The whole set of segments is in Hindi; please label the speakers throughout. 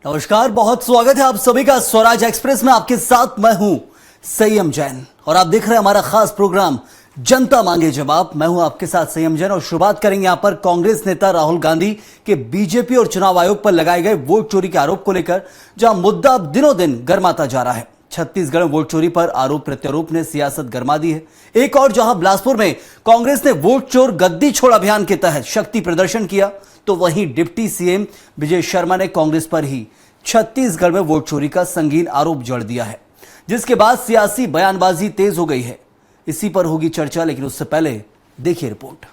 Speaker 1: नमस्कार, बहुत स्वागत है आप सभी का स्वराज एक्सप्रेस में। आपके साथ मैं हूं संयम जैन और आप देख रहे हैं हमारा खास प्रोग्राम जनता मांगे जवाब। मैं हूं आपके साथ संयम जैन और शुरुआत करेंगे यहां पर कांग्रेस नेता राहुल गांधी के बीजेपी और चुनाव आयोग पर लगाए गए वोट चोरी के आरोप को लेकर, जहां मुद्दा अब दिनों दिन गर्माता जा रहा है। छत्तीसगढ़ में वोट चोरी पर आरोप प्रत्यारोप ने सियासत गरमा दी है। एक और जहां बिलासपुर में कांग्रेस ने वोट चोर गद्दी छोड़ अभियान के तहत शक्ति प्रदर्शन किया, तो वहीं डिप्टी सीएम विजय शर्मा ने कांग्रेस पर ही छत्तीसगढ़ में वोट चोरी का संगीन आरोप जड़ दिया है, जिसके बाद सियासी बयानबाजी तेज हो गई है। इसी पर होगी चर्चा, लेकिन उससे पहले देखिए रिपोर्ट।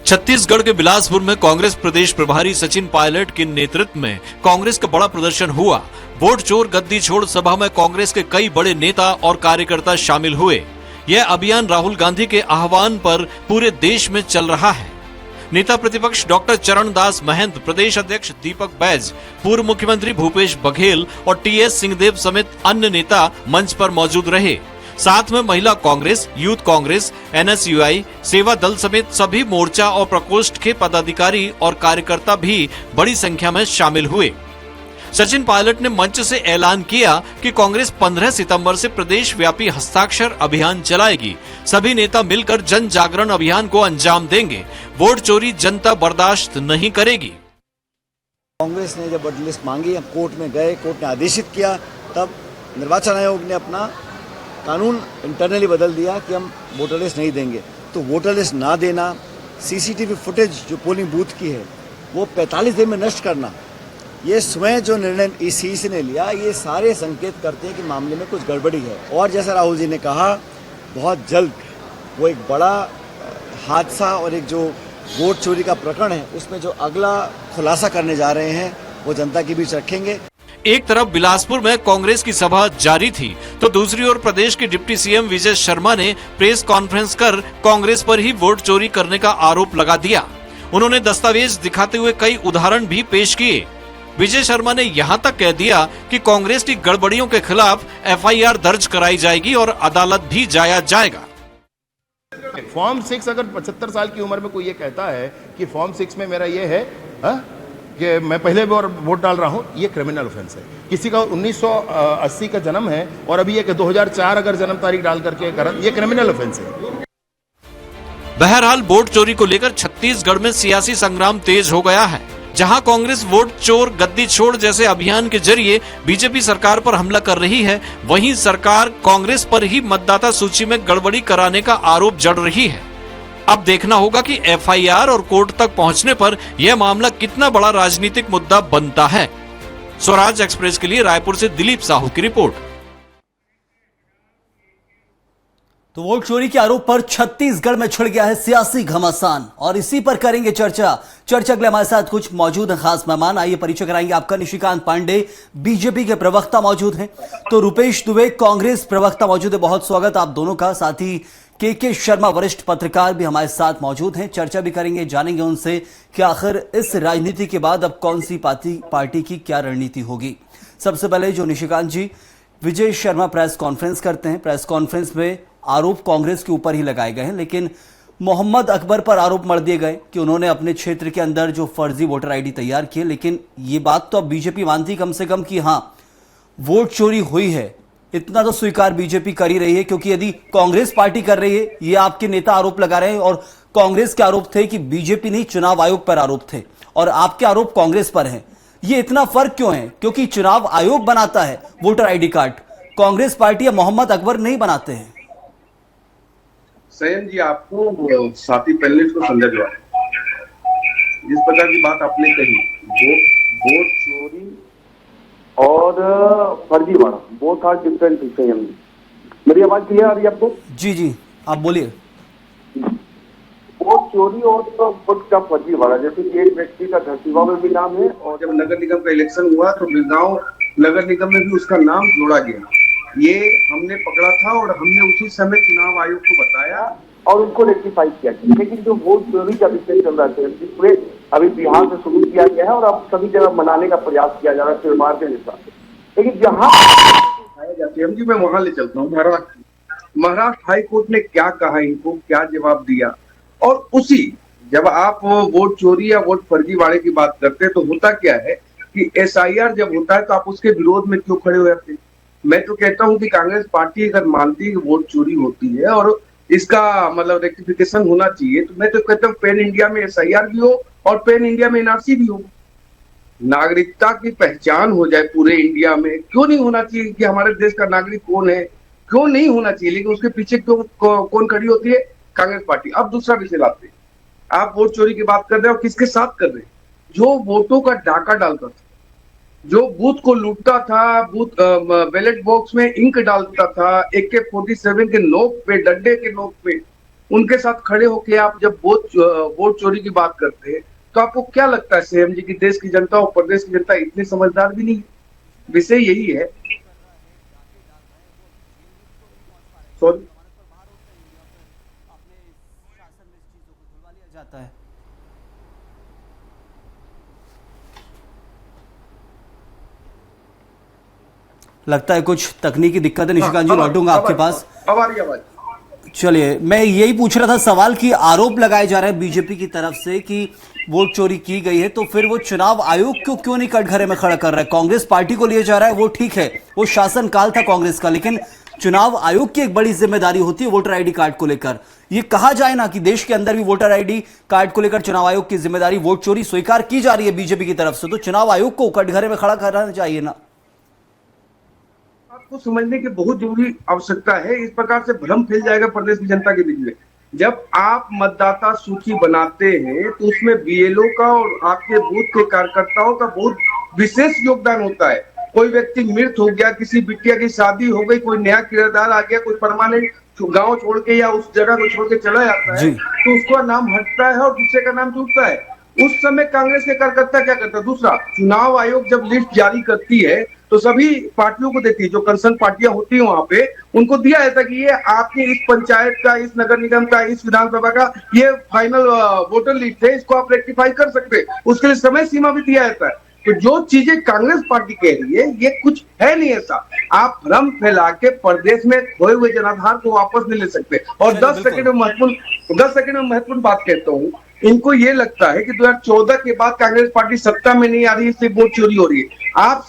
Speaker 2: छत्तीसगढ़ के बिलासपुर में कांग्रेस प्रदेश प्रभारी सचिन पायलट के नेतृत्व में कांग्रेस का बड़ा प्रदर्शन हुआ। वोट चोर गद्दी छोड़ सभा में कांग्रेस के कई बड़े नेता और कार्यकर्ता शामिल हुए। यह अभियान राहुल गांधी के आह्वान पर पूरे देश में चल रहा है। नेता प्रतिपक्ष डॉक्टर चरणदास महंत, प्रदेश अध्यक्ष दीपक बैज, पूर्व मुख्यमंत्री भूपेश बघेल और टीएस सिंहदेव समेत अन्य नेता मंच पर मौजूद रहे। साथ में महिला कांग्रेस, यूथ कांग्रेस, एनएसयूआई, सेवा दल समेत सभी मोर्चा और प्रकोष्ठ के पदाधिकारी और कार्यकर्ता भी बड़ी संख्या में शामिल हुए। सचिन पायलट ने मंच से ऐलान किया कि कांग्रेस 15 सितंबर से प्रदेश व्यापी हस्ताक्षर अभियान चलाएगी। सभी नेता मिलकर जन जागरण अभियान को अंजाम देंगे। वोट चोरी जनता बर्दाश्त नहीं करेगी।
Speaker 3: कांग्रेस ने जब वोटर लिस्ट मांगी, हम कोर्ट में गए, कोर्ट ने आदेशित किया, तब निर्वाचन आयोग ने अपना कानून इंटरनली बदल दिया कि हम वोटर लिस्ट नहीं देंगे। तो वोटर लिस्ट ना देना, सीसीटीवी फुटेज जो पोलिंग बूथ की है वो 45 दिन में नष्ट करना, ये स्वयं जो निर्णय ईसी ने लिया, ये सारे संकेत करते हैं कि मामले में कुछ गड़बड़ी है। और जैसा राहुल जी ने कहा, बहुत जल्द वो एक बड़ा हादसा और एक जो वोट चोरी का प्रकरण है उसमें जो अगला खुलासा करने जा रहे हैं वो जनता के बीच रखेंगे।
Speaker 2: एक तरफ बिलासपुर में कांग्रेस की सभा जारी थी, तो दूसरी ओर प्रदेश के डिप्टी सीएम विजय शर्मा ने प्रेस कॉन्फ्रेंस कर कांग्रेस पर ही वोट चोरी करने का आरोप लगा दिया। उन्होंने दस्तावेज दिखाते हुए कई उदाहरण भी पेश किए। विजय शर्मा ने यहां तक कह दिया कि कांग्रेस की गड़बड़ियों के खिलाफ एफआईआर दर्ज कराई जाएगी और अदालत भी जाया जाएगा।
Speaker 4: फॉर्म 6 अगर 75 साल की उम्र में कोई ये कहता है कि फॉर्म 6 में मेरा ये है कि मैं पहले भी और वोट डाल रहा हूं, ये क्रिमिनल ऑफेंस है। किसी का 1980 का जन्म है और अभी ये 2004 अगर जन्म तारीख डाल करके कर, ये क्रिमिनल ऑफेंस है।
Speaker 2: बहरहाल वोट चोरी को लेकर छत्तीसगढ़ में सियासी संग्राम तेज हो गया है। जहां कांग्रेस वोट चोर गद्दी छोड़ जैसे अभियान के जरिए बीजेपी सरकार पर हमला कर रही है, वहीं सरकार कांग्रेस पर ही मतदाता सूची में गड़बड़ी कराने का आरोप जड़ रही है। अब देखना होगा कि एफआईआर और कोर्ट तक पहुंचने पर यह मामला कितना बड़ा राजनीतिक मुद्दा बनता है। स्वराज एक्सप्रेस के लिए रायपुर से दिलीप साहू की रिपोर्ट।
Speaker 1: तो वोट चोरी के आरोप पर छत्तीसगढ़ में छिड़ गया है सियासी घमासान और इसी पर करेंगे चर्चा के लिए हमारे साथ कुछ मौजूद हैं खास मेहमान। आइए परिचय कराएंगे आपका। निशिकांत पांडे बीजेपी के प्रवक्ता मौजूद हैं, तो रुपेश दुबे कांग्रेस प्रवक्ता मौजूद है। बहुत स्वागत आप दोनों का। साथ ही के शर्मा वरिष्ठ पत्रकार भी हमारे साथ मौजूद हैं। चर्चा भी करेंगे, जानेंगे उनसे कि आखिर इस राजनीति के बाद अब कौन सी पार्टी की क्या रणनीति होगी। सबसे पहले जो निशिकांत जी, विजय शर्मा प्रेस कॉन्फ्रेंस करते हैं। प्रेस कॉन्फ्रेंस में आरोप कांग्रेस के ऊपर ही लगाए गए हैं, लेकिन मोहम्मद अकबर पर आरोप मढ़ दिए गए कि उन्होंने अपने क्षेत्र के अंदर जो फर्जी वोटर आईडी तैयार किए। लेकिन ये बात तो अब बीजेपी मानती कम से कम कि हाँ वोट चोरी हुई है, इतना तो स्वीकार बीजेपी कर ही रही है, क्योंकि यदि कांग्रेस पार्टी कर रही है, ये आपके नेता आरोप लगा रहे हैं और कांग्रेस के आरोप थे कि बीजेपी नहीं चुनाव आयोग पर आरोप थे और आपके आरोप कांग्रेस पर है। ये इतना फर्क क्यों है? क्योंकि चुनाव आयोग बनाता है voter ID card, Congress party या मोहम्मद अकबर नहीं बनाते हैं।
Speaker 5: संयम जी, आपको साथी पैनलिस्ट को संदर्भ है जिस प्रकार की बात आपने कही, वोट चोरी और फर्जीवाड़ा बोथ आर डिफरेंट। संयम जी, मेरी आवाज क्लियर आ रही है आपको?
Speaker 1: जी जी, आप बोलिए।
Speaker 5: वोट चोरी और वोट का फर्जीवाड़ा, जैसे कि एक व्यक्ति का धरतीवा में भी नाम है और जब नगर निगम का इलेक्शन हुआ तो बिलगांव नगर निगम में भी उसका नाम जोड़ा गया। ये हमने पकड़ा था और हमने उसी समय चुनाव आयोग को बताया और उनको रेक्टिफाई किया। लेकिन जो वोट चोरी का विषय चल रहा है पूरे अभी बिहार से शुरू किया गया है और अब सभी जगह मनाने का प्रयास किया जा रहा है त्योहार के हिसाब से। लेकिन जहाँ जाते हैं जी, मैं वहां ले चलता हूँ। महाराष्ट्र हाई कोर्ट ने क्या कहा, इनको क्या जवाब दिया और उसी जब आप वोट चोरी या वोट फर्जीवाड़े की बात करते हैं तो होता क्या है कि एसआईआर जब होता है तो आप उसके विरोध में क्यों खड़े हो जाते हैं? मैं तो कहता हूं कि कांग्रेस पार्टी अगर मानती है कि वोट चोरी होती है और इसका मतलब रेक्टिफिकेशन होना चाहिए, तो मैं तो कहता हूँ पैन इंडिया में एसआईआर भी हो और पैन इंडिया में एनआरसी भी हो। नागरिकता की पहचान हो जाए पूरे इंडिया में। क्यों नहीं होना चाहिए कि हमारे देश का नागरिक कौन है, क्यों नहीं होना चाहिए, लेकिन उसके पीछे क्यों कौन खड़ी होती है? कांग्रेस पार्टी। अब दूसरा विषय लाते हैं, आप वोट चोरी की बात कर रहे हो, किसके साथ कर रहे हैं? जो वोटों का डाका डालता था, जो बूथ को लूटता था, बूथ बैलेट बॉक्स में इंक डालता था, AK-47 के नोक पे, डंडे के नोक पे, उनके साथ खड़े होके आप जब वोट चोरी की बात करते हैं तो आपको क्या लगता है सीएम जी की देश की जनता और प्रदेश की जनता इतनी समझदार भी नहीं है? विषय यही है। सॉरी,
Speaker 1: जाता है। लगता है कुछ तकनीकी दिक्कत है। निशिकांत जी, लौटूंगा आपके पास।
Speaker 5: अब आ रही आवाज।
Speaker 1: चलिए, मैं यही पूछ रहा था, सवाल की आरोप लगाए जा रहे हैं बीजेपी की तरफ से कि वोट चोरी की गई है, तो फिर वो चुनाव आयोग को क्यों नहीं कटघरे में खड़ा कर रहा है? कांग्रेस पार्टी को लिए जा रहा है, वो ठीक है, वो शासनकाल था कांग्रेस का, लेकिन चुनाव आयोग की एक बड़ी जिम्मेदारी होती है वोटर आईडी कार्ड को लेकर। ये कहा जाए ना कि देश के अंदर भी वोटर आईडी कार्ड को लेकर चुनाव आयोग की जिम्मेदारी, वोट चोरी स्वीकार की जा रही है बीजेपी की तरफ से, तो चुनाव आयोग को कटघरे में खड़ा करना चाहिए ना।
Speaker 5: आपको समझने की बहुत जरूरी आवश्यकता है। इस प्रकार से भ्रम फैल जाएगा प्रदेश की जनता के बीच में। जब आप मतदाता सूची बनाते हैं तो उसमें बीएलओ का और आपके बूथ के कार्यकर्ताओं का बहुत विशेष योगदान होता है। कोई व्यक्ति मृत हो गया, किसी बिटिया की शादी हो गई, कोई नया किराएदार आ गया, कोई परमानेंट गांव छोड़ के या उस जगह को छोड़ के चला जाता है, तो उसका नाम हटता है और दूसरे का नाम जुड़ता है। उस समय कांग्रेस के कार्यकर्ता क्या करता है? दूसरा, चुनाव आयोग जब लिस्ट जारी करती है तो सभी पार्टियों को देती है, जो कंसर्न पार्टियां होती हैं वहां पे, उनको दिया जाता है कि ये आपके इस पंचायत का, इस नगर निगम का, इस विधानसभा का ये फाइनल वोटर लिस्ट है, इसको आप रेक्टिफाई कर सकते हैं। उसके लिए समय सीमा भी दिया जाता है। तो जो चीजें कांग्रेस पार्टी कह रही है ये कुछ है नहीं ऐसा। आप भ्रम फैला के प्रदेश में खोए हुए जनाधार को वापस नहीं ले सकते। और 10 सेकंड में महत्वपूर्ण बात कहता हूँ, इनको ये लगता है कि 2014 के बाद कांग्रेस पार्टी सत्ता में नहीं आ रही, इससे वोट चोरी हो रही है। आप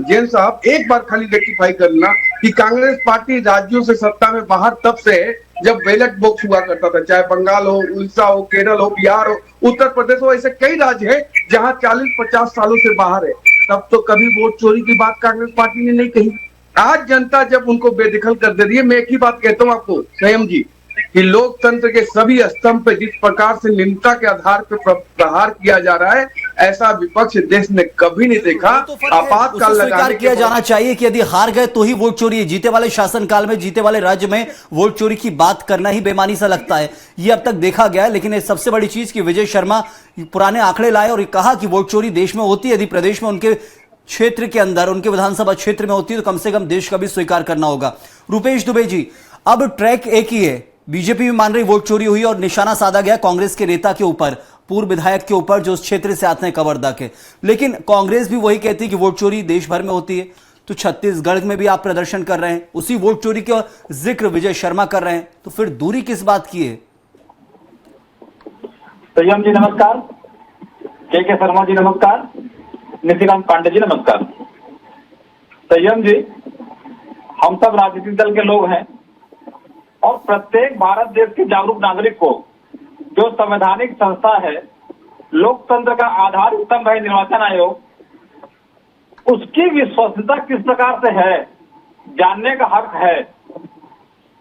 Speaker 5: जैन साहब एक बार खाली रेक्टिफाई करना कि कांग्रेस पार्टी राज्यों से सत्ता में बाहर तब से है जब बैलेट बॉक्स हुआ करता था, चाहे बंगाल हो, उड़ीसा हो, केरल हो, बिहार हो, उत्तर प्रदेश हो, ऐसे कई राज्य है जहां 40-50 सालों से बाहर है। तब तो कभी वोट चोरी की बात कांग्रेस पार्टी ने नहीं कही। आज जनता जब उनको बेदखल कर दे रही है, मैं एक ही बात कहता हूं आपको संयम जी, कि लोकतंत्र के सभी स्तंभ पे जिस प्रकार से निम्नता के आधार पर प्रहार किया जा रहा है, ऐसा विपक्ष देश ने कभी नहीं देखा। आपातकाल लगाने
Speaker 1: किया जाना चाहिए कि यदि हार गए तो ही वोट चोरी है। जीते वाले शासनकाल में, जीते वाले राज्य में वोट चोरी की बात करना ही बेमानी सा लगता है। ये अब तक देखा गया है। लेकिन सबसे बड़ी चीज कि विजय शर्मा पुराने आंकड़े लाए और कहा कि वोट चोरी देश में होती है, यदि प्रदेश में उनके क्षेत्र के अंदर, उनके विधानसभा क्षेत्र में होती है, तो कम से कम देश का भी स्वीकार करना होगा। रुपेश दुबे जी, अब ट्रैक एक ही है, बीजेपी भी मान रही वोट चोरी हुई और निशाना साधा गया कांग्रेस के नेता के ऊपर, पूर्व विधायक के ऊपर जो उस क्षेत्र से आते हैं कवर्धा के। लेकिन कांग्रेस भी वही कहती है कि वोट चोरी देश भर में होती है। तो छत्तीसगढ़ में भी आप प्रदर्शन कर रहे हैं, उसी वोट चोरी का जिक्र विजय शर्मा कर रहे हैं, तो फिर दूरी किस बात की है?
Speaker 6: संयम जी नमस्कार, के शर्मा जी नमस्कार, निशिकांत पांडे जी नमस्कार। संयम जी, हम सब राजनीतिक दल के लोग हैं और प्रत्येक भारत देश के जागरूक नागरिक को जो संवैधानिक संस्था है, लोकतंत्र का आधार स्तंभ है निर्वाचन आयोग, उसकी विश्वसनीयता किस प्रकार से है जानने का हक है।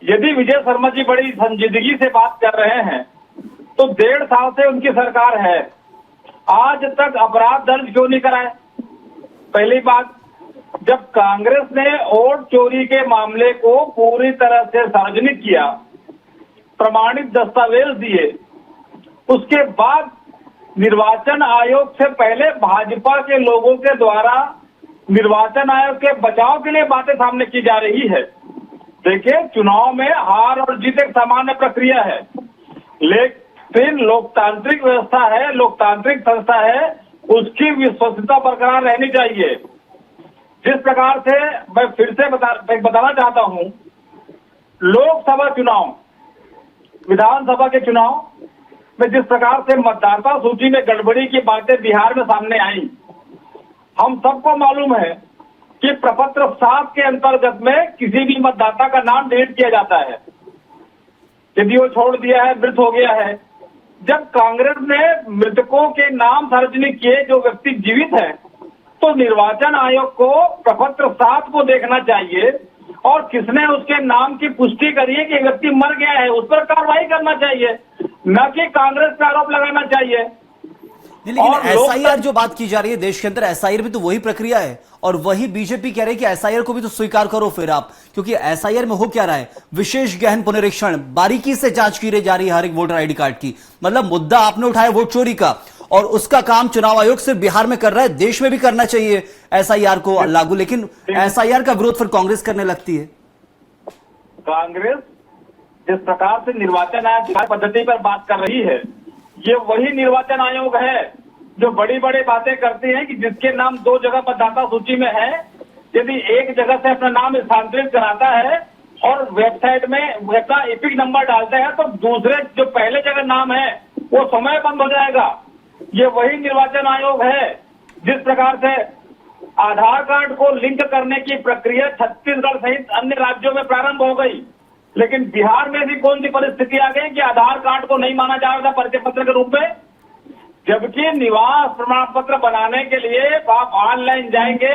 Speaker 6: यदि विजय शर्मा जी बड़ी संजीदगी से बात कर रहे हैं तो 1.5 साल से उनकी सरकार है, आज तक अपराध दर्ज क्यों नहीं कराए? पहली बात, जब कांग्रेस ने वोट चोरी के मामले को पूरी तरह से सार्वजनिक किया, प्रमाणित दस्तावेज दिए, उसके बाद निर्वाचन आयोग से पहले भाजपा के लोगों के द्वारा निर्वाचन आयोग के बचाव के लिए बातें सामने की जा रही है। देखिए, चुनाव में हार और जीत एक सामान्य प्रक्रिया है, लेकिन लोकतांत्रिक व्यवस्था है, लोकतांत्रिक संस्था है, उसकी विश्वसनीयता बरकरार रहनी चाहिए। जिस प्रकार से मैं फिर से बताना चाहता हूं, लोकसभा चुनाव, विधानसभा के चुनाव में जिस प्रकार से मतदाता सूची में गड़बड़ी की बातें बिहार में सामने आई, हम सबको मालूम है कि प्रपत्र 7 के अंतर्गत में किसी भी मतदाता का नाम डिलीट किया जाता है यदि वो छोड़ दिया है, मृत हो गया है। जब कांग्रेस ने मृतकों के नाम सार्वजनिक किए, जो व्यक्ति जीवित है, तो निर्वाचन आयोग को प्रपत्र 7 को देखना चाहिए और किसने उसके नाम की पुष्टि करी है कि व्यक्ति मर गया है, उस पर कार्रवाई करना चाहिए, न कि कांग्रेस पर आरोप लगाना चाहिए।
Speaker 1: लेकिन एसआईआर जो बात की जा रही है देश के अंदर, एसआईआर भी तो वही प्रक्रिया है और वही बीजेपी कह रही है कि एसआईआर को भी तो स्वीकार करो फिर आप, क्योंकि एसआईआर में हो क्या रहा है, विशेष गहन पुनरीक्षण, बारीकी से जांच की जा रही है हर एक वोटर आईडी कार्ड की। मतलब मुद्दा आपने उठाया वोट चोरी का और उसका काम चुनाव आयोग सिर्फ बिहार में कर रहा है, देश में भी करना चाहिए एसआईआर को लागू, लेकिन एसआईआर का विरोध फिर कांग्रेस करने लगती है।
Speaker 6: कांग्रेस जिस प्रकार से निर्वाचन आयोग पद्धति पर बात कर रही है, ये वही निर्वाचन आयोग है जो बड़ी बड़ी बातें करती है कि जिसके नाम 2 जगह मतदाता सूची में है, यदि एक जगह से अपना नाम स्थानांतरित कराता है और वेबसाइट में अपना एपिक नंबर डालता है, तो दूसरे जो पहले जगह नाम है वो समय बंद हो जाएगा। ये वही निर्वाचन आयोग है जिस प्रकार से आधार कार्ड को लिंक करने की प्रक्रिया छत्तीसगढ़ सहित अन्य राज्यों में प्रारंभ हो गई, लेकिन बिहार में भी कौन सी परिस्थिति आ गई कि आधार कार्ड को नहीं माना जा रहा था परिचय पत्र के रूप में, जबकि निवास प्रमाण पत्र बनाने के लिए आप ऑनलाइन जाएंगे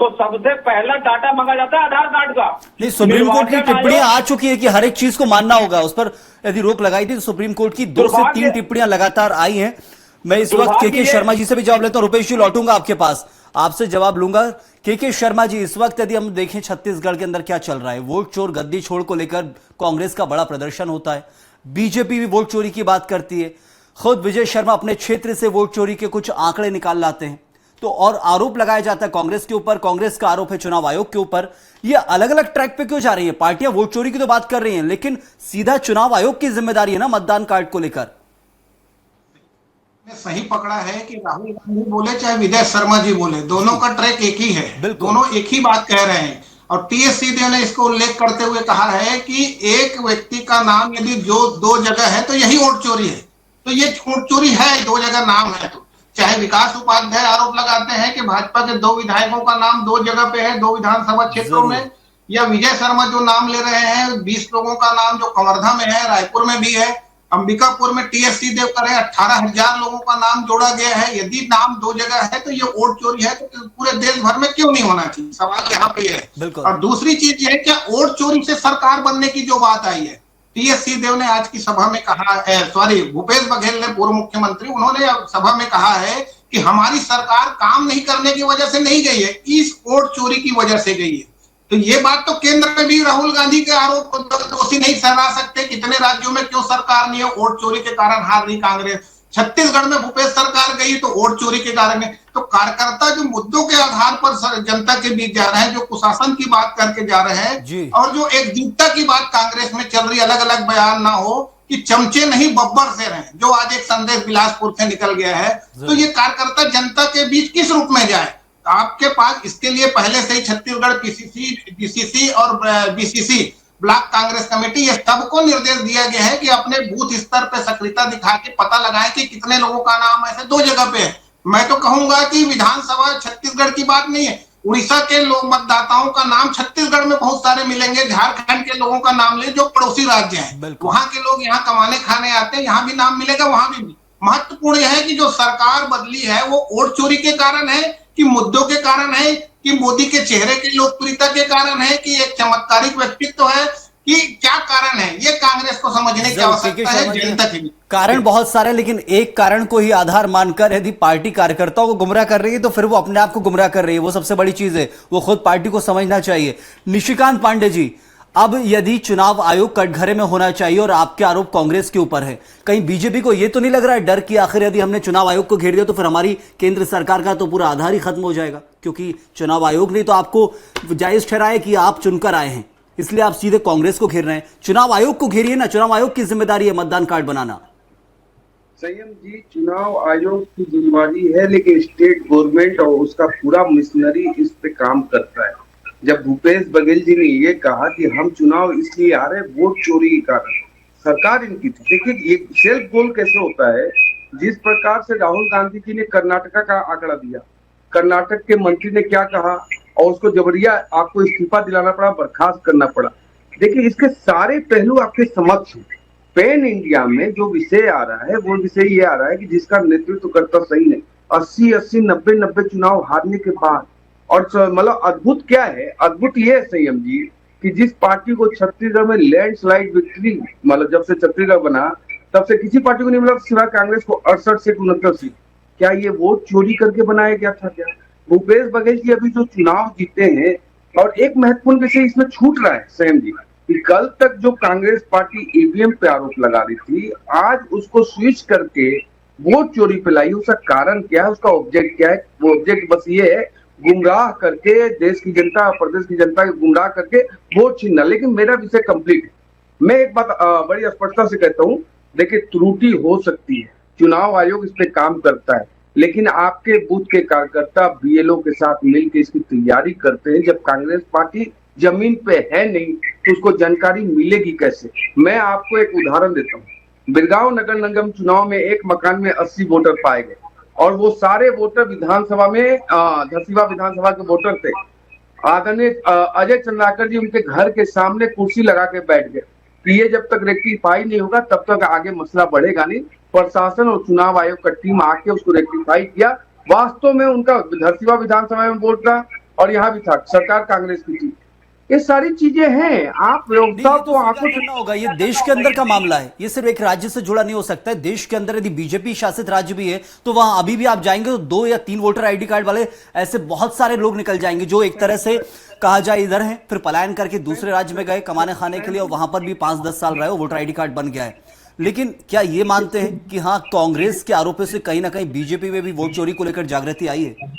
Speaker 6: तो सबसे पहला डाटा मांगा जाता है आधार कार्ड का।
Speaker 1: नहीं, सुप्रीम कोर्ट की टिप्पणियां आ चुकी है कि हर एक चीज को मानना होगा, उस पर यदि रोक लगाई थी तो सुप्रीम कोर्ट की 2 से 3 टिप्पणियां लगातार आई हैं। मैं इस वक्त के शर्मा जी से भी जवाब लेता हूं। रुपेश जी, लौटूंगा आपके पास, आपसे जवाब लूंगा। के शर्मा जी, इस वक्त यदि हम देखें छत्तीसगढ़ के अंदर क्या चल रहा है, वोट चोर गद्दी छोड़ को लेकर कांग्रेस का बड़ा प्रदर्शन होता है, बीजेपी भी वोट चोरी की बात करती है, खुद विजय शर्मा अपने क्षेत्र से वोट चोरी के कुछ आंकड़े निकाल लाते हैं, तो और आरोप लगाया जाता है कांग्रेस के ऊपर, कांग्रेस का आरोप है चुनाव आयोग के ऊपर। ये अलग अलग ट्रैक पे क्यों जा रही है? पार्टियां वोट चोरी की तो बात कर रही हैं, लेकिन सीधा चुनाव आयोग की जिम्मेदारी है ना मतदान कार्ड को लेकर।
Speaker 7: सही पकड़ा है कि राहुल गांधी बोले चाहे विजय शर्मा जी बोले, दोनों का ट्रैक एक ही है, दोनों एक ही बात कह रहे हैं। और टीएस देव ने इसको उल्लेख करते हुए कहा है कि एक व्यक्ति का नाम यदि जो 2 जगह है तो यही वोट चोरी है, तो ये वोट चोरी है, 2 जगह नाम है। तो चाहे विकास उपाध्याय आरोप लगाते हैं कि भाजपा के 2 विधायकों का नाम 2 जगह पे है, 2 विधानसभा क्षेत्रों में, या विजय शर्मा जो नाम ले रहे हैं 20 लोगों का नाम जो कवर्धा में है, रायपुर में भी है, अंबिकापुर में टीएससी देव कर रहे हैं, 18,000 लोगों का नाम जोड़ा गया है। यदि नाम 2 जगह है तो ये वोट चोरी है, तो पूरे देश भर में क्यों नहीं होना चाहिए? सवाल यहाँ पे है। और दूसरी चीज ये है, क्या वोट चोरी से सरकार बनने की जो बात आई है, टीएससी देव ने आज की सभा में कहा है, भूपेश बघेल ने, पूर्व मुख्यमंत्री, उन्होंने सभा में कहा है कि हमारी सरकार काम नहीं करने की वजह से नहीं गई है, इस वोट चोरी की वजह से गई है। तो ये बात तो केंद्र में भी राहुल गांधी के आरोप को दोषी नहीं ठहरा सकते। कितने राज्यों में क्यों सरकार नहीं है, वोट चोरी के कारण हार रही कांग्रेस। छत्तीसगढ़ में भूपेश सरकार गई तो वोट चोरी के कारण है। तो कार्यकर्ता जो मुद्दों के आधार पर जनता के बीच जा रहे हैं, जो कुशासन की बात करके जा रहे हैं, और जो एकजुटता की बात कांग्रेस में चल रही, अलग अलग बयान ना हो कि चमचे नहीं बब्बर से रहे, जो आज एक संदेश बिलासपुर से निकल गया है, तो ये कार्यकर्ता जनता के बीच किस रूप में जाए? आपके पास इसके लिए पहले से ही छत्तीसगढ़ पीसीसी, डीसीसी और बीसीसी, ब्लॉक कांग्रेस कमेटी, ये सबको निर्देश दिया गया है कि अपने बूथ स्तर पे सक्रियता दिखा के पता लगाएं कि कितने लोगों का नाम ऐसे 2 जगह पे है। मैं तो कहूंगा कि विधानसभा छत्तीसगढ़ की बात नहीं है, उड़ीसा के लोग मतदाताओं का नाम छत्तीसगढ़ में बहुत सारे मिलेंगे, झारखंड के लोगों का नाम ले जो पड़ोसी राज्य है, वहां के लोग यहाँ कमाने खाने आते हैं, यहाँ भी नाम मिलेगा, वहां भी। महत्वपूर्ण यह है कि जो सरकार बदली है वो वोट चोरी के कारण है कि मुद्दों के कारण है कि मोदी के चेहरे की लोकप्रियता के कारण है कि एक चमत्कारिक व्यक्तित्व है, कि क्या कारण है, ये कांग्रेस को समझने की आवश्यकता है, जनता के लिए।
Speaker 1: कारण बहुत सारे, लेकिन एक कारण को ही आधार मानकर यदि पार्टी कार्यकर्ताओं को गुमराह कर रही है तो फिर वो अपने आप को गुमराह कर रही है, वो सबसे बड़ी चीज है, वो खुद पार्टी को समझना चाहिए। निशिकांत पांडे जी, अब यदि चुनाव आयोग कटघरे में होना चाहिए और आपके आरोप कांग्रेस के ऊपर है, कहीं बीजेपी को यह तो नहीं लग रहा है डर कि आखिर यदि हमने चुनाव आयोग को घेर दिया तो फिर हमारी केंद्र सरकार का तो पूरा आधार ही खत्म हो जाएगा, क्योंकि चुनाव आयोग ने तो आपको जायज ठहराया कि आप चुनकर आए हैं, इसलिए आप सीधे कांग्रेस को घेर रहे हैं। चुनाव आयोग को घेरिए ना, चुनाव आयोग की जिम्मेदारी है मतदान कार्ड बनाना।
Speaker 5: संयम जी, चुनाव आयोग की जिम्मेदारी है, लेकिन स्टेट गवर्नमेंट और उसका पूरा मिशनरी इस पे काम करता है। जब भूपेश बघेल जी ने ये कहा कि हम चुनाव इसलिए आ रहे वोट चोरी के कारण, सरकार इनकी थी। देखिए ये सेल्फ गोल कैसे होता है, जिस प्रकार से राहुल गांधी जी ने कर्नाटका का आंकड़ा दिया, कर्नाटक के मंत्री ने क्या कहा और उसको जबरिया आपको इस्तीफा दिलाना पड़ा, बर्खास्त करना पड़ा। देखिए इसके सारे पहलू आपके समक्ष हैं। पैन इंडिया में जो विषय आ रहा है वो विषय ये आ रहा है कि जिसका नेतृत्व करता सही नहीं, 80 90 चुनाव हारने के बाद, और मतलब अद्भुत क्या है, अद्भुत ये है संयम जी कि जिस पार्टी को छत्तीसगढ़ में लैंडस्लाइड विक्ट्री, मतलब जब से छत्तीसगढ़ बना तब से किसी पार्टी को नहीं मिला, सिवाय कांग्रेस को 68 से 69 सीट। क्या ये वोट चोरी करके बनाया गया था क्या? भूपेश बघेल जी अभी जो चुनाव जीते हैं, और एक महत्वपूर्ण विषय इसमें छूट रहा है संयम जी कि कल तक जो कांग्रेस पार्टी ईवीएम पे आरोप लगा रही थी, आज उसको स्विच करके वोट चोरी पे लाई। उसका कारण क्या है, उसका ऑब्जेक्ट क्या है? वो ऑब्जेक्ट बस ये है गुमराह करके देश की जनता, प्रदेश की जनता को गुमराह करके वोट छीनना। लेकिन मेरा विषय कंप्लीट है। मैं एक बात बड़ी स्पष्टता से कहता हूं, देखिए त्रुटि हो सकती है, चुनाव आयोग इस पे काम करता है, लेकिन आपके बूथ के कार्यकर्ता बीएलओ के साथ मिलकर इसकी तैयारी करते हैं। जब कांग्रेस पार्टी जमीन पे है नहीं तो उसको जानकारी मिलेगी कैसे? मैं आपको एक उदाहरण देता हूँ। बिरगांव नगर निगम चुनाव में एक मकान में 80 वोटर पाए गए और वो सारे वोटर विधानसभा में धरसीवा विधानसभा के वोटर थे। आदरणीय अजय चंद्राकर जी उनके घर के सामने कुर्सी लगा के बैठ गए कि ये जब तक रेक्टिफाई नहीं होगा तब तक आगे मसला बढ़ेगा नहीं। प्रशासन और चुनाव आयोग का टीम आके उसको रेक्टिफाई किया। वास्तव में उनका धरसीवा विधानसभा में वोट था और यहाँ भी था, सरकार कांग्रेस की थी। ये सारी चीजें हैं, आप व्यवस्था को आंखों से
Speaker 1: होगा। ये देश के अंदर का मामला है, ये सिर्फ एक राज्य से जुड़ा नहीं हो सकता है। देश के अंदर यदि बीजेपी शासित राज्य भी है तो वहां अभी भी आप जाएंगे तो 2 या 3 वोटर आईडी कार्ड वाले ऐसे बहुत सारे लोग निकल जाएंगे जो एक तरह से कहा जाए इधर हैं, फिर पलायन करके दूसरे राज्य में गए कमाने खाने के लिए और वहां पर भी 5-10 साल रहे, वोटर आईडी कार्ड बन गया है। लेकिन क्या ये मानते हैं कि हाँ कांग्रेस के आरोपों से कहीं ना कहीं बीजेपी में भी वोट चोरी को लेकर जागृति आई है?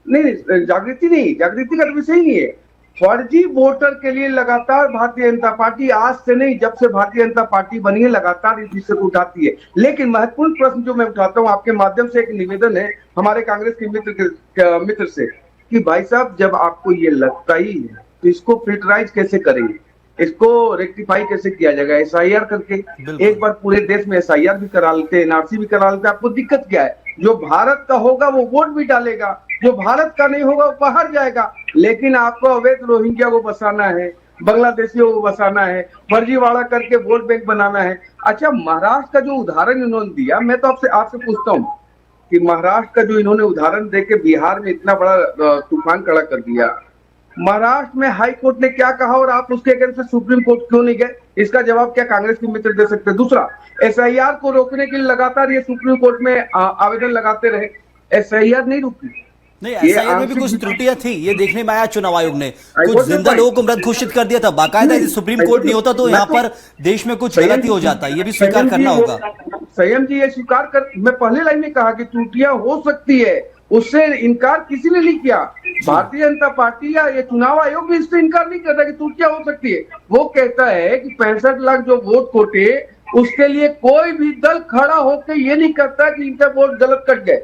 Speaker 5: नहीं, जागृति का विषय ही नहीं है। फर्जी वोटर के लिए लगातार भारतीय जनता पार्टी, आज से नहीं जब से भारतीय जनता पार्टी बनी है, लगातार इस विषय को उठाती है। लेकिन महत्वपूर्ण प्रश्न जो मैं उठाता हूं आपके माध्यम से, एक निवेदन है हमारे कांग्रेस के मित्र से कि भाई साहब जब आपको ये लगता ही है तो इसको फिल्टराइज कैसे करेंगे, इसको रेक्टिफाई कैसे किया जाएगा? एसआईआर करके एक बार पूरे देश में एसआईआर भी करा लेते हैं, एनआरसी भी करा लेते हैं। आपको दिक्कत क्या है? जो भारत का होगा वो वोट भी डालेगा, जो भारत का नहीं होगा वो बाहर जाएगा। लेकिन आपको अवैध रोहिंग्या को बसाना है, बांग्लादेशियों को बसाना है, फर्जीवाड़ा करके वोट बैंक बनाना है। अच्छा, महाराष्ट्र का जो उदाहरण इन्होंने दिया, मैं तो आपसे पूछता हूँ कि महाराष्ट्र का जो इन्होंने उदाहरण देके बिहार में इतना बड़ा तूफान खड़ा कर दिया, महाराष्ट्र में हाई कोर्ट ने क्या कहा और आप उसके अगेंस्ट सुप्रीम कोर्ट क्यों नहीं गए? इसका जवाब क्या कांग्रेस के मित्र दे सकते हैं? दूसरा, एसआईआर को रोकने के लिए लगातार ये सुप्रीम कोर्ट में आवेदन लगाते रहे, एसआईआर नहीं रुकी।
Speaker 1: नहीं, एसआईआर में भी कुछ त्रुटियां थी, ये देखने में आया। चुनाव आयोग ने कुछ जिंदा लोगों को मृत घोषित कर दिया था बाकायदा। यदि सुप्रीम कोर्ट नहीं होता तो यहाँ पर देश में कुछ गलती हो जाता है, ये भी स्वीकार करना होगा।
Speaker 5: संयम जी ये स्वीकार कर, मैं पहले लाइन में कहा कि त्रुटियां हो सकती है, उससे इनकार किसी ने नहीं किया। भारतीय जनता पार्टी या ये चुनाव आयोग भी इससे इनकार नहीं करता कि त्रुटियां हो सकती है। वो कहता है कि 65 लाख जो वोट कोटे उसके लिए कोई भी दल खड़ा होकर ये नहीं करता कि इनका वोट गलत कट गए,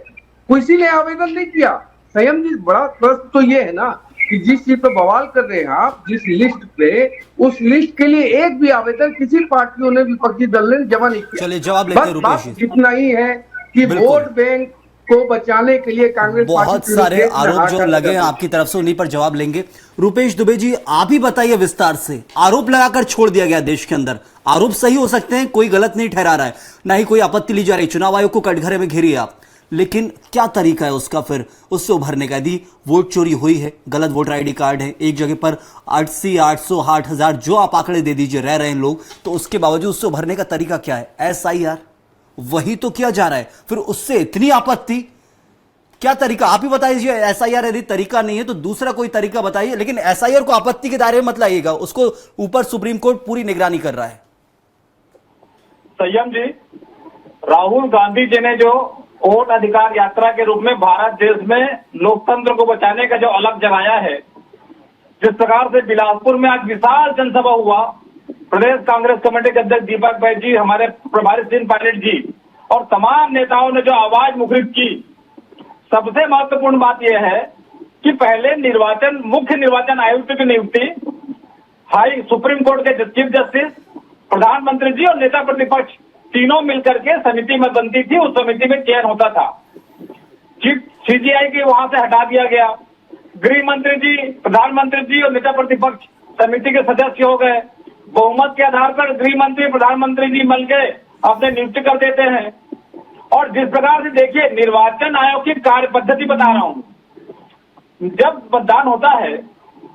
Speaker 5: किसी ने आवेदन नहीं किया। संयम जी बड़ा प्रश्न तो ये है ना कि जिस चीज पे बवाल कर रहे हैं आप, जिस लिस्ट पे, उस लिस्ट के लिए एक भी आवेदन किसी पार्टियों ने, विपक्षी दल ने जमा नहीं किया।
Speaker 1: चलिए जवाब लेते हैं रुपेश जी।
Speaker 5: इतना ही है कि वोट बैंक को बचाने के लिए कांग्रेस
Speaker 1: बहुत सारे आरोप जो लगे हैं आपकी तरफ से, उन्हीं पर जवाब लेंगे। रुपेश दुबे जी, आप ही बताइए विस्तार से। आरोप लगाकर छोड़ दिया गया देश के अंदर, आरोप सही हो सकते हैं, कोई गलत नहीं ठहरा रहा है, ना ही कोई आपत्ति ली जा रही। चुनाव आयोग को कटघरे में घेरिए आप, लेकिन क्या तरीका है उसका फिर उससे उभरने का? यदि वोट चोरी हुई है, गलत वोटर आईडी कार्ड है, एक जगह पर 80, 800, 8000 जो आप आंकड़े दे दीजिए रह रहे हैं लोग, तो उसके बावजूद उससे उभरने का तरीका क्या है? एसआईआर वही तो किया जा रहा है, फिर उससे इतनी आपत्ति, क्या तरीका? आप ही बताइए। एसआईआर यदि तरीका नहीं है तो दूसरा कोई तरीका बताइए, लेकिन एसआईआर को आपत्ति के दायरे में मत लाइएगा, उसको ऊपर सुप्रीम कोर्ट पूरी निगरानी कर रहा है।
Speaker 6: संयम जी, राहुल गांधी जी ने जो वोट अधिकार यात्रा के रूप में भारत देश में लोकतंत्र को बचाने का जो अलग जलाया है, जिस प्रकार से बिलासपुर में आज विशाल जनसभा हुआ, प्रदेश कांग्रेस कमेटी के अध्यक्ष दीपक भाई जी, हमारे प्रभारी सचिन पायलट जी और तमाम नेताओं ने जो आवाज मुखरित की, सबसे महत्वपूर्ण बात यह है कि पहले मुख्य निर्वाचन आयुक्त की नियुक्ति सुप्रीम कोर्ट के चीफ जस्टिस प्रधानमंत्री जी और नेता प्रतिपक्ष तीनों मिलकर के समिति में बनती थी, उस समिति में चयन होता था। चीफ सीजीआई के वहां से हटा दिया गया। गृह मंत्री जी, प्रधानमंत्री जी और नेता प्रतिपक्ष समिति के सदस्य हो गए। बहुमत के आधार पर गृह मंत्री, प्रधानमंत्री जी मिल के अपने नियुक्ति कर देते हैं। और जिस प्रकार से देखिए, निर्वाचन आयोग की कार्य पद्धति बता रहा हूं। जब मतदान होता है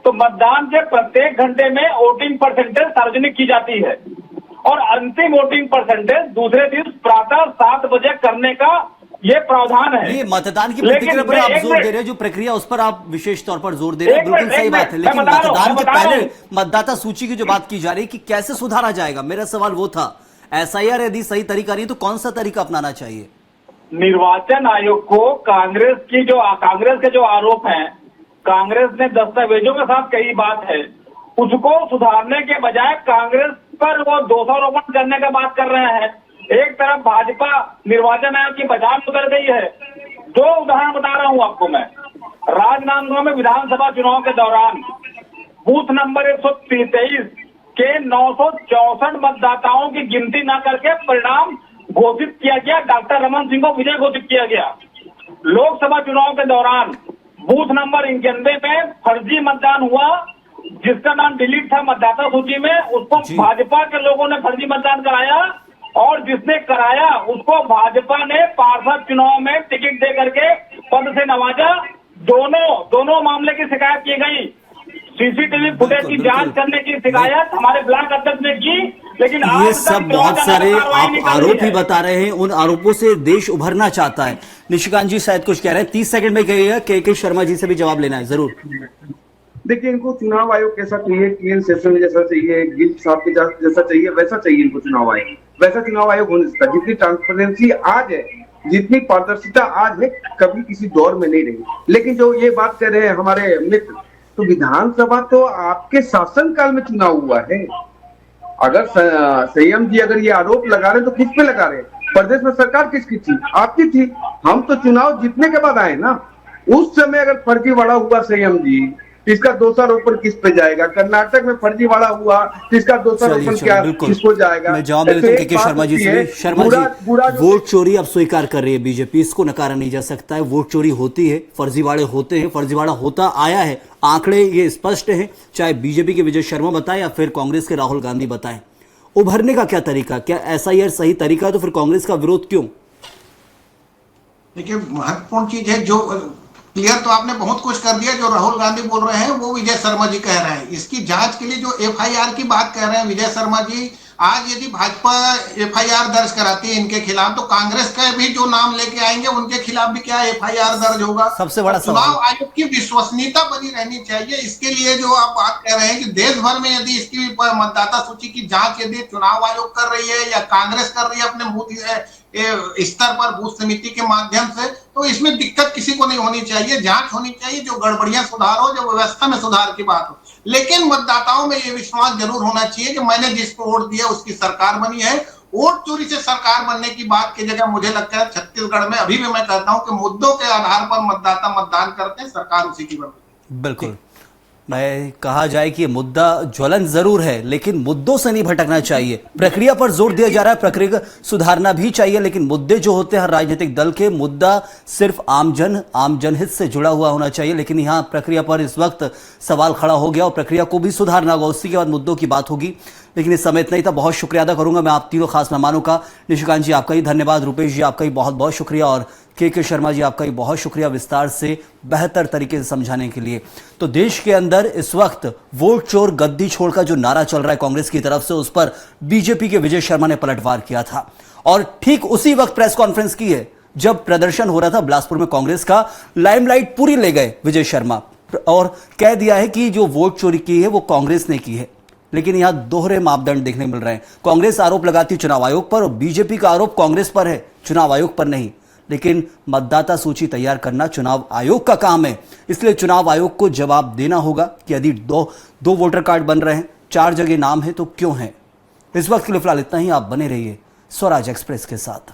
Speaker 6: तो मतदान के प्रत्येक घंटे में वोटिंग परसेंटेज सार्वजनिक की जाती है और अंतिम वोटिंग परसेंटेज दूसरे दिन प्रातः 7 बजे करने का ये प्रावधान है।
Speaker 1: ये मतदान की प्रक्रिया पर आप जोर दे रहे हैं, जो प्रक्रिया उस पर आप विशेष तौर पर जोर दे रहे हैं, बिल्कुल सही बात है। लेकिन मतदान के पहले मतदाता सूची की जो बात की जा रही है कि कैसे सुधारा जाएगा, मेरा सवाल वो था। एसआईआर यदि सही तरीका नहीं तो कौन सा तरीका अपनाना चाहिए?
Speaker 6: निर्वाचन आयोग को कांग्रेस के जो आरोप हैं, कांग्रेस ने दस्तावेजों के साथ कही बात है, उसको सुधारने के बजाय कांग्रेस पर वो दोषारोपण करने का बात कर रहे हैं। एक तरफ भाजपा निर्वाचन आयोग की बाजार उतर गई है। 2 उदाहरण बता रहा हूं आपको मैं। राजनांदगांव में विधानसभा चुनाव के दौरान बूथ नंबर 123 के 964 मतदाताओं की गिनती न करके परिणाम घोषित किया गया। डॉक्टर रमन सिंह को विजय घोषित किया गया। लोकसभा चुनाव के दौरान बूथ नंबर 91 में फर्जी मतदान हुआ, जिसका नाम डिलीट था मतदाता सूची में, उसको भाजपा के लोगों ने फर्जी मतदान कराया और जिसने कराया उसको भाजपा ने पार्षद चुनाव में टिकट दे करके पद से नवाजा। दोनों मामले की शिकायत की गई। सीसीटीवी फुटेज की जांच करने की शिकायत हमारे ब्लॉक अध्यक्ष ने की, लेकिन
Speaker 1: ये सब बहुत सारे आप आरोप ही बता रहे हैं। उन आरोपों से देश उभरना चाहता है। निशिकांत जी शायद कुछ कह रहे हैं, 30 सेकंड में कहिएगा। के शर्मा जी से भी जवाब लेना है, जरूर।
Speaker 5: देखिए, इनको चुनाव आयोग कैसा चाहिए, टीएन सेशन जैसा चाहिए, गिल साहब के जैसा चाहिए, वैसा चाहिए इनको चुनाव आयोग। वैसा चुनाव आयोग होने सकता। जितनी ट्रांसपेरेंसी आज है, जितनी पारदर्शिता आज है, कभी किसी दौर में नहीं रही। लेकिन जो ये बात कर रहे हैं हमारे मित्र, तो विधानसभा तो आपके शासनकाल में चुनाव हुआ है। अगर संयम जी अगर ये आरोप लगा रहे तो किस पे लगा रहे? प्रदेश में सरकार किसकी थी? आपकी थी। हम तो चुनाव जीतने के बाद आए ना। उस समय अगर फर्जीवाड़ा हुआ संयम जी, इसका दोषारोपण किस पे जाएगा? कर्नाटक में फर्जीवाड़ा हुआ, इसका दोषारोपण क्या किसको जाएगा?
Speaker 1: मैं जवाब देता हूं के शर्मा जी से। शर्मा जी, वोट चोरी अब स्वीकार कर रही है बीजेपी, इसको नकारा नहीं जा सकता है। वोट चोरी होती है, फर्जीवाड़े होते हैं, फर्जीवाड़ा होता आया है, आंकड़े ये स्पष्ट हैं। चाहे बीजेपी के विजय शर्मा बताएं या फिर कांग्रेस के राहुल गांधी बताएं। उभरने का क्या तरीका? क्या एसआईआर सही तरीका है? तो फिर कांग्रेस का विरोध क्यों?
Speaker 7: देखिए, महत्वपूर्ण चीज है जो क्लियर तो आपने बहुत कुछ कर दिया। जो राहुल गांधी बोल रहे हैं वो विजय शर्मा जी कह रहे हैं। इसकी जांच के लिए जो एफआईआर की बात कर रहे हैं विजय शर्मा जी, आज यदि भाजपा एफआईआर दर्ज कराती है इनके खिलाफ, तो कांग्रेस का भी जो नाम लेके आएंगे उनके खिलाफ भी क्या एफआईआर दर्ज होगा?
Speaker 1: सबसे बड़ा
Speaker 7: चुनाव आयोग की विश्वसनीयता बनी रहनी चाहिए। इसके लिए जो आप बात कह रहे हैं कि देश भर में यदि इसकी मतदाता सूची की जांच यदि चुनाव आयोग कर रही है या कांग्रेस कर रही है अपने बूथ स्तर पर, बूथ समिति के माध्यम से, तो इसमें दिक्कत किसी को नहीं होनी चाहिए। जांच होनी चाहिए, जो गड़बड़ियां सुधार हो, जो व्यवस्था में सुधार की बात हो। लेकिन मतदाताओं में ये विश्वास जरूर होना चाहिए कि मैंने जिसको वोट दिया उसकी सरकार बनी है। वोट चोरी से सरकार बनने की बात की जगह मुझे लगता है छत्तीसगढ़ में अभी भी मैं कहता हूं कि मुद्दों के आधार पर मतदाता मतदान करते हैं, सरकार उसी की बनती है।
Speaker 1: बिल्कुल, मैं कहा जाए कि ये मुद्दा ज्वलन जरूर है, लेकिन मुद्दों से नहीं भटकना चाहिए। प्रक्रिया पर जोर दिया जा रहा है, प्रक्रिया सुधारना भी चाहिए, लेकिन मुद्दे जो होते हैं हर राजनीतिक दल के, मुद्दा सिर्फ आम जनहित से जुड़ा हुआ होना चाहिए। लेकिन यहाँ प्रक्रिया पर इस वक्त सवाल खड़ा हो गया और प्रक्रिया को भी सुधारना होगा, उसी के बाद मुद्दों की बात होगी। लेकिन इस समय इतना ही था। बहुत शुक्रिया अदा करूंगा मैं आप तीनों खास मेहमानों का। निशिकांत जी आपका ही धन्यवाद, रुपेश जी आपका ही बहुत बहुत शुक्रिया और के शर्मा जी आपका ही बहुत शुक्रिया विस्तार से बेहतर तरीके से समझाने के लिए। तो देश के अंदर इस वक्त वोट चोर गद्दी छोड़ का जो नारा चल रहा है कांग्रेस की तरफ से, उस पर बीजेपी के विजय शर्मा ने पलटवार किया था और ठीक उसी वक्त प्रेस कॉन्फ्रेंस की है जब प्रदर्शन हो रहा था बिलासपुर में कांग्रेस का। लाइमलाइट पूरी ले गए विजय शर्मा और कह दिया है कि जो वोट चोरी की है वो कांग्रेस ने की है। लेकिन यहां दोहरे मापदंड देखने मिल रहे हैं। कांग्रेस आरोप लगाती चुनाव आयोग पर और बीजेपी का आरोप कांग्रेस पर है, चुनाव आयोग पर नहीं। लेकिन मतदाता सूची तैयार करना चुनाव आयोग का काम है, इसलिए चुनाव आयोग को जवाब देना होगा कि यदि दो वोटर कार्ड बन रहे हैं, 4 जगह नाम है तो क्यों है। इस वक्त के लिए फिलहाल इतना ही। आप बने रहिए स्वराज एक्सप्रेस के साथ।